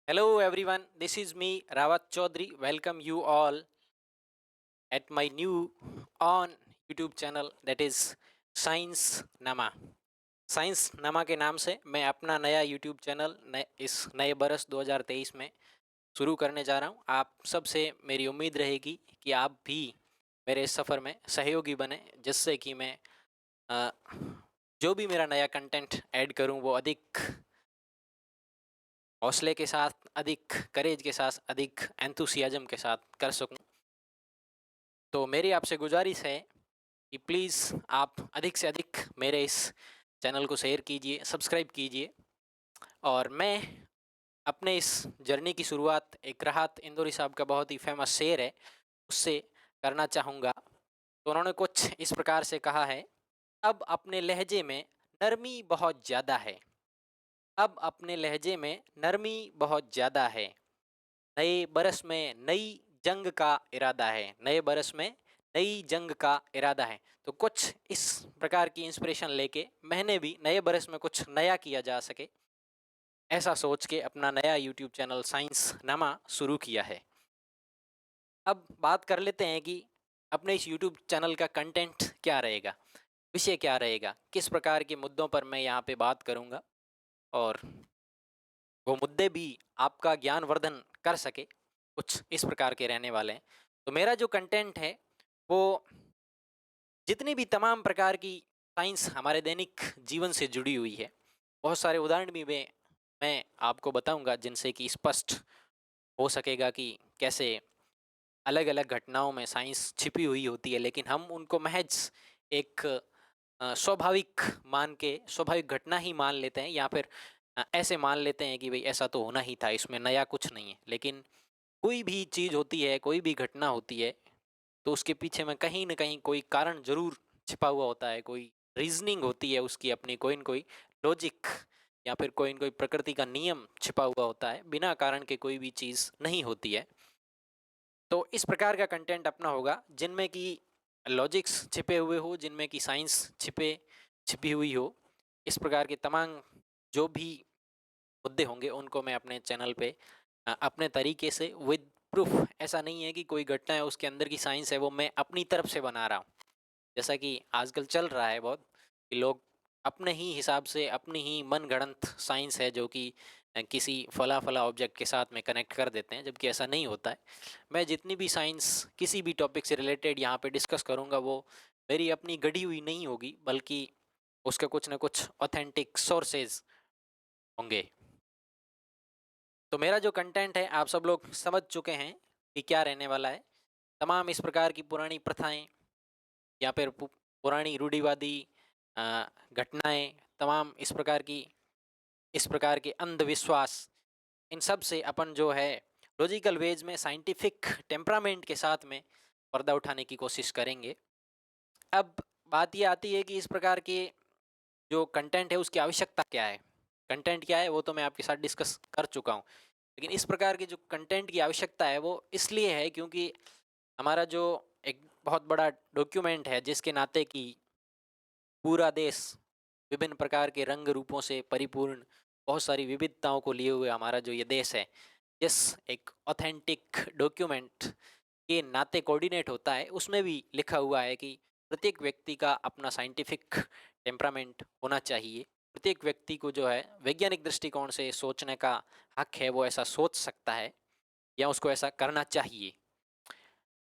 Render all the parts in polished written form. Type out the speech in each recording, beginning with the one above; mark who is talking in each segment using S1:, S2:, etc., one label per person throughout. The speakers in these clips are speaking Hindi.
S1: Hello everyone, this is me Rawat Chaudhary. Welcome you all at my new on YouTube channel that is Science Nama. Science नमा के नाम से मैं अपना नया YouTube चैनल इस नए बरस 2023 में शुरू करने जा रहा हूँ। आप सबसे मेरी उम्मीद रहेगी कि आप भी मेरे इस सफ़र में सहयोगी बने, जिससे कि मैं अ, जो भी मेरा नया कंटेंट ऐड करूँ वो अधिक हौसले के साथ, अधिक करेज के साथ, अधिक एंथुसियाज्म के साथ कर सकूं। तो मेरी आपसे गुजारिश है कि प्लीज़ आप अधिक से अधिक मेरे इस चैनल को शेयर कीजिए, सब्सक्राइब कीजिए। और मैं अपने इस जर्नी की शुरुआत एक राहत इंदौरी साहब का बहुत ही फेमस शेर है उससे करना चाहूँगा। तो उन्होंने कुछ इस प्रकार से कहा है, अब अपने लहजे में नरमी बहुत ज़्यादा है। अब अपने लहजे में नरमी बहुत ज़्यादा है। नए बरस में नई जंग का इरादा है। नए बरस में नई जंग का इरादा है। तो कुछ इस प्रकार की इंस्पिरेशन लेके मैंने भी नए बरस में कुछ नया किया जा सके, ऐसा सोच के अपना नया यूट्यूब चैनल साइंस नामा शुरू किया है। अब बात कर लेते हैं कि अपने इस यूट्यूब चैनल का कंटेंट क्या रहेगा, विषय क्या रहेगा, किस प्रकार के मुद्दों पर मैं यहाँ पे बात करूँगा और वो मुद्दे भी आपका ज्ञानवर्धन कर सके, कुछ इस प्रकार के रहने वाले हैं। तो मेरा जो कंटेंट है वो जितनी भी तमाम प्रकार की साइंस हमारे दैनिक जीवन से जुड़ी हुई है, बहुत सारे उदाहरण भी मैं आपको बताऊंगा जिनसे कि स्पष्ट हो सकेगा कि कैसे अलग अलग घटनाओं में साइंस छिपी हुई होती है, लेकिन हम उनको महज एक स्वाभाविक मान के स्वाभाविक घटना ही मान लेते हैं, या फिर ऐसे मान लेते हैं कि भाई ऐसा तो होना ही था, इसमें नया कुछ नहीं है। लेकिन कोई भी चीज़ होती है, कोई भी घटना होती है, तो उसके पीछे में कहीं न कहीं कोई कारण ज़रूर छिपा हुआ होता है, कोई रीज़निंग होती है उसकी अपनी, कोई न कोई लॉजिक या फिर कोई न कोई प्रकृति का नियम छिपा हुआ होता है। बिना कारण के कोई भी चीज़ नहीं होती है। तो इस प्रकार का कंटेंट अपना होगा जिनमें कि लॉजिक्स छिपे हुए हो, जिनमें कि साइंस छिपी हुई हो। इस प्रकार के तमाम जो भी मुद्दे होंगे उनको मैं अपने चैनल पे अपने तरीके से विद प्रूफ, ऐसा नहीं है कि कोई घटना है उसके अंदर की साइंस है वो मैं अपनी तरफ से बना रहा हूँ। जैसा कि आजकल चल रहा है बहुत, कि लोग अपने ही हिसाब से अपनी ही मनगढ़ंत साइंस है जो कि किसी फला फला ऑब्जेक्ट के साथ में कनेक्ट कर देते हैं, जबकि ऐसा नहीं होता है। मैं जितनी भी साइंस किसी भी टॉपिक से रिलेटेड यहाँ पे डिस्कस करूँगा वो मेरी अपनी गढ़ी हुई नहीं होगी, बल्कि उसके कुछ ना कुछ ऑथेंटिक सोर्सेज होंगे। तो मेरा जो कंटेंट है आप सब लोग समझ चुके हैं कि क्या रहने वाला है। तमाम इस प्रकार की पुरानी प्रथाएं या फिर पुरानी रूढ़िवादी घटनाएं, तमाम इस प्रकार के अंधविश्वास, इन सब से अपन जो है लॉजिकल वेज में साइंटिफिक टेम्परामेंट के साथ में पर्दा उठाने की कोशिश करेंगे। अब बात ये आती है कि इस प्रकार के जो कंटेंट है उसकी आवश्यकता क्या है। कंटेंट क्या है वो तो मैं आपके साथ डिस्कस कर चुका हूँ, लेकिन इस प्रकार के जो कंटेंट की आवश्यकता है वो इसलिए है क्योंकि हमारा जो एक बहुत बड़ा डॉक्यूमेंट है, जिसके नाते कि पूरा देश विभिन्न प्रकार के रंग रूपों से परिपूर्ण, बहुत सारी विविधताओं को लिए हुए हमारा जो ये देश है, जिस एक ऑथेंटिक डॉक्यूमेंट के नाते कोऑर्डिनेट होता है, उसमें भी लिखा हुआ है कि प्रत्येक व्यक्ति का अपना साइंटिफिक टेम्परामेंट होना चाहिए। प्रत्येक व्यक्ति को जो है वैज्ञानिक दृष्टिकोण से सोचने का हक है, वो ऐसा सोच सकता है या उसको ऐसा करना चाहिए।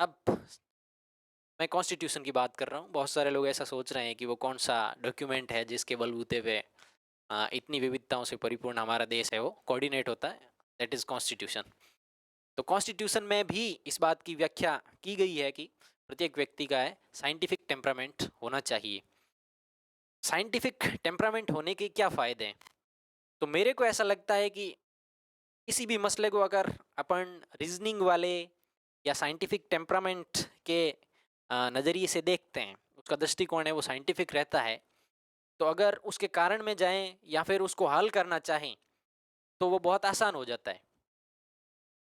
S1: अब मैं कॉन्स्टिट्यूशन की बात कर रहा हूँ। बहुत सारे लोग ऐसा सोच रहे हैं कि वो कौन सा डॉक्यूमेंट है जिसके बलबूते पे इतनी विविधताओं से परिपूर्ण हमारा देश है वो कोऑर्डिनेट होता है, दैट इज़ कॉन्स्टिट्यूशन। तो कॉन्स्टिट्यूशन में भी इस बात की व्याख्या की गई है कि प्रत्येक व्यक्ति का है साइंटिफिक टेम्परामेंट होना चाहिए। साइंटिफिक टेम्परामेंट होने के क्या फ़ायदे हैं? तो मेरे को ऐसा लगता है कि किसी भी मसले को अगर अपन रीजनिंग वाले या साइंटिफिक टेम्परामेंट के नज़रिए से देखते हैं, उसका दृष्टिकोण है वो साइंटिफिक रहता है, तो अगर उसके कारण में जाएं या फिर उसको हल करना चाहें तो वो बहुत आसान हो जाता है।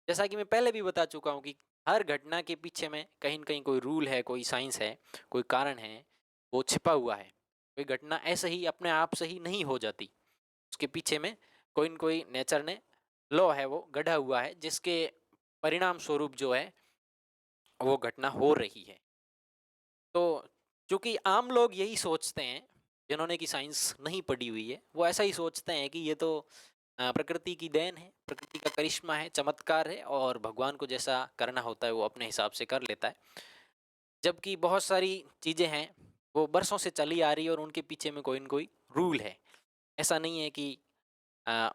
S1: जैसा कि मैं पहले भी बता चुका हूँ कि हर घटना के पीछे में कहीं न कहीं कोई रूल है, कोई साइंस है, कोई कारण है, वो छिपा हुआ है। कोई घटना ऐसे ही अपने आप से ही नहीं हो जाती। उसके पीछे में कोई न कोई नेचर ने लॉ है वो गढ़ा हुआ है, जिसके परिणाम स्वरूप जो है वो घटना हो रही है। तो चूंकि आम लोग यही सोचते हैं, जिन्होंने की साइंस नहीं पढ़ी हुई है, वो ऐसा ही सोचते हैं कि ये तो प्रकृति की देन है, प्रकृति का करिश्मा है, चमत्कार है, और भगवान को जैसा करना होता है वो अपने हिसाब से कर लेता है। जबकि बहुत सारी चीज़ें हैं वो बरसों से चली आ रही है और उनके पीछे में कोई न कोई रूल है। ऐसा नहीं है कि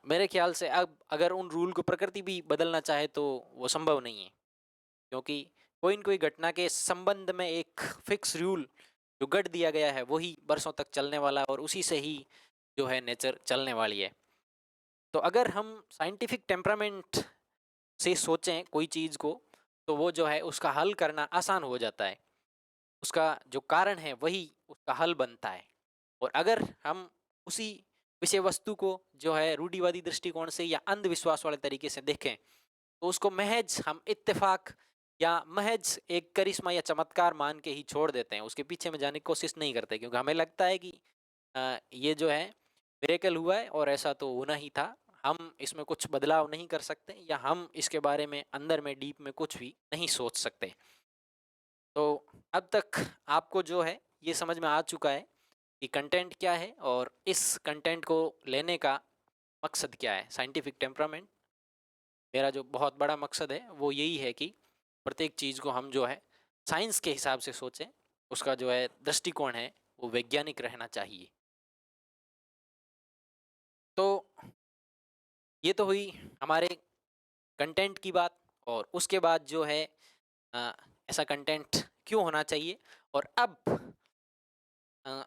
S1: मेरे ख्याल से अब अगर उन रूल को प्रकृति भी बदलना चाहे तो वो संभव नहीं है, क्योंकि कोई न कोई घटना के संबंध में एक फिक्स रूल जो गढ़ दिया गया है वही बरसों तक चलने वाला है, और उसी से ही जो है नेचर चलने वाली है। तो अगर हम साइंटिफिक टेम्परामेंट से सोचें कोई चीज़ को, तो वो जो है उसका हल करना आसान हो जाता है। उसका जो कारण है वही उसका हल बनता है। और अगर हम उसी विषय वस्तु को जो है रूढ़िवादी दृष्टिकोण से या अंधविश्वास वाले तरीके से देखें, तो उसको महज हम इत्तेफाक या महज एक करिश्मा या चमत्कार मान के ही छोड़ देते हैं, उसके पीछे में जाने की कोशिश नहीं करते, क्योंकि हमें लगता है कि ये जो है मिरेकल हुआ है और ऐसा तो होना ही था, हम इसमें कुछ बदलाव नहीं कर सकते, या हम इसके बारे में अंदर में डीप में कुछ भी नहीं सोच सकते। तो अब तक आपको जो है ये समझ में आ चुका है कि कंटेंट क्या है, और इस कंटेंट को लेने का मकसद क्या है। साइंटिफिक टेम्परामेंट, मेरा जो बहुत बड़ा मकसद है वो यही है कि प्रत्येक चीज़ को हम जो है साइंस के हिसाब से सोचें, उसका जो है दृष्टिकोण है वो वैज्ञानिक रहना चाहिए। तो ये तो हुई हमारे कंटेंट की बात, और उसके बाद जो है अ, ऐसा कंटेंट क्यों होना चाहिए। और अब अ,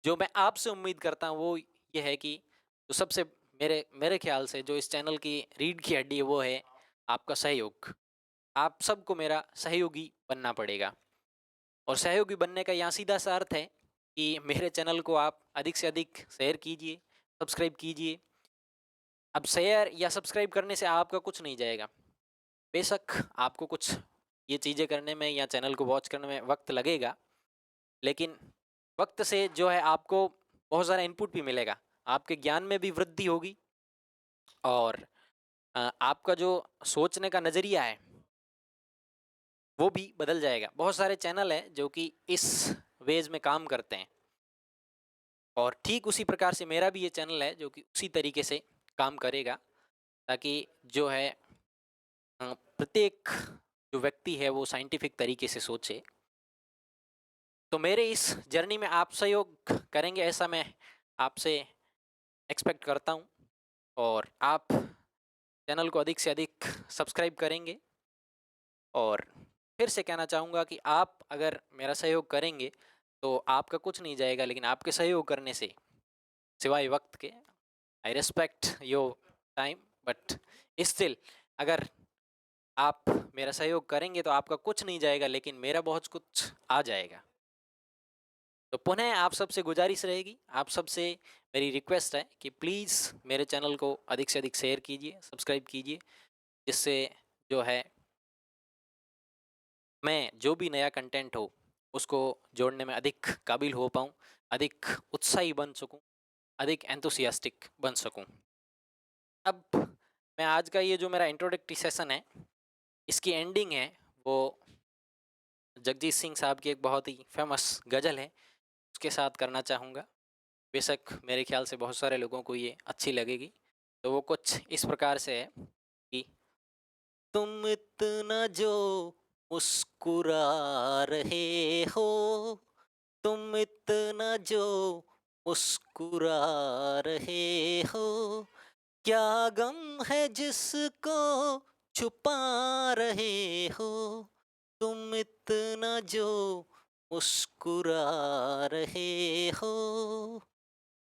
S1: जो मैं आपसे उम्मीद करता हूँ वो ये है कि जो सबसे मेरे मेरे ख्याल से जो इस चैनल की रीढ़ की हड्डी है वो है आपका सहयोग। आप सबको मेरा सहयोगी बनना पड़ेगा, और सहयोगी बनने का यहाँ सीधा सा अर्थ है कि मेरे चैनल को आप अधिक से अधिक शेयर कीजिए, सब्सक्राइब कीजिए। अब शेयर या सब्सक्राइब करने से आपका कुछ नहीं जाएगा। बेशक आपको कुछ ये चीज़ें करने में या चैनल को वॉच करने में वक्त लगेगा, लेकिन वक्त से जो है आपको बहुत सारा इनपुट भी मिलेगा, आपके ज्ञान में भी वृद्धि होगी, और आपका जो सोचने का नज़रिया है वो भी बदल जाएगा। बहुत सारे चैनल हैं जो कि इस वेज में काम करते हैं, और ठीक उसी प्रकार से मेरा भी ये चैनल है जो कि उसी तरीके से काम करेगा, ताकि जो है प्रत्येक जो व्यक्ति है वो साइंटिफिक तरीके से सोचे। तो मेरे इस जर्नी में आप सहयोग करेंगे ऐसा मैं आपसे एक्सपेक्ट करता हूँ, और आप चैनल को अधिक से अधिक सब्सक्राइब करेंगे। और फिर से कहना चाहूँगा कि आप अगर मेरा सहयोग करेंगे तो आपका कुछ नहीं जाएगा, लेकिन आपके सहयोग करने से सिवाय वक्त के, I respect your time, but still अगर आप मेरा सहयोग करेंगे तो आपका कुछ नहीं जाएगा, लेकिन मेरा बहुत कुछ आ जाएगा। तो पुनः आप सबसे गुजारिश रहेगी, आप सबसे मेरी रिक्वेस्ट है कि प्लीज़ मेरे चैनल को अधिक से अधिक शेयर कीजिए, सब्सक्राइब कीजिए, जिससे जो है मैं जो भी नया कंटेंट हो उसको जोड़ने में अधिक काबिल हो पाऊँ, अधिक उत्साही बन सकूँ, अधिक एंथुसियास्टिक बन सकूँ। अब मैं आज का ये जो मेरा इंट्रोडक्टरी सेशन है, इसकी एंडिंग है वो जगजीत सिंह साहब की एक बहुत ही फेमस गज़ल है, उसके साथ करना चाहूँगा। बेशक मेरे ख्याल से बहुत सारे लोगों को ये अच्छी लगेगी। तो वो कुछ इस प्रकार से है कि तुम इतना जो मुस्कुरा रहे हो, तुम इतना जो मुस्कुरा रहे हो, क्या गम है जिसको छुपा रहे हो, तुम इतना जो मुस्कुरा रहे हो।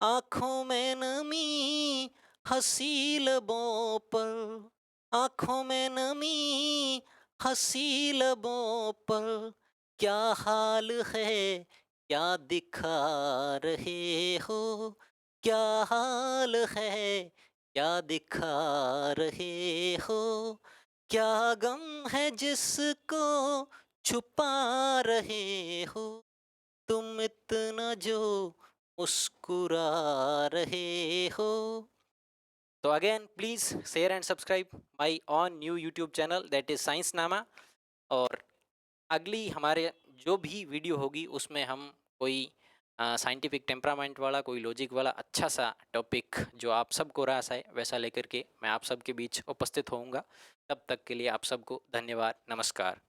S1: आँखों में नमी हँसी लबों पर, आँखों में नमी हँसी लबों पर, क्या हाल है क्या दिखा रहे हो, क्या हाल है क्या दिखा रहे हो, क्या गम है जिसको छुपा रहे हो, तुम इतना जो मुस्कुरा रहे हो। तो again please share and subscribe my on new YouTube channel that is science नामा। और अगली हमारे जो भी वीडियो होगी उसमें हम कोई साइंटिफिक टेम्परामेंट वाला, कोई लॉजिक वाला अच्छा सा टॉपिक जो आप सबको रास है वैसा लेकर के मैं आप सबके बीच उपस्थित होऊंगा। तब तक के लिए आप सबको धन्यवाद, नमस्कार।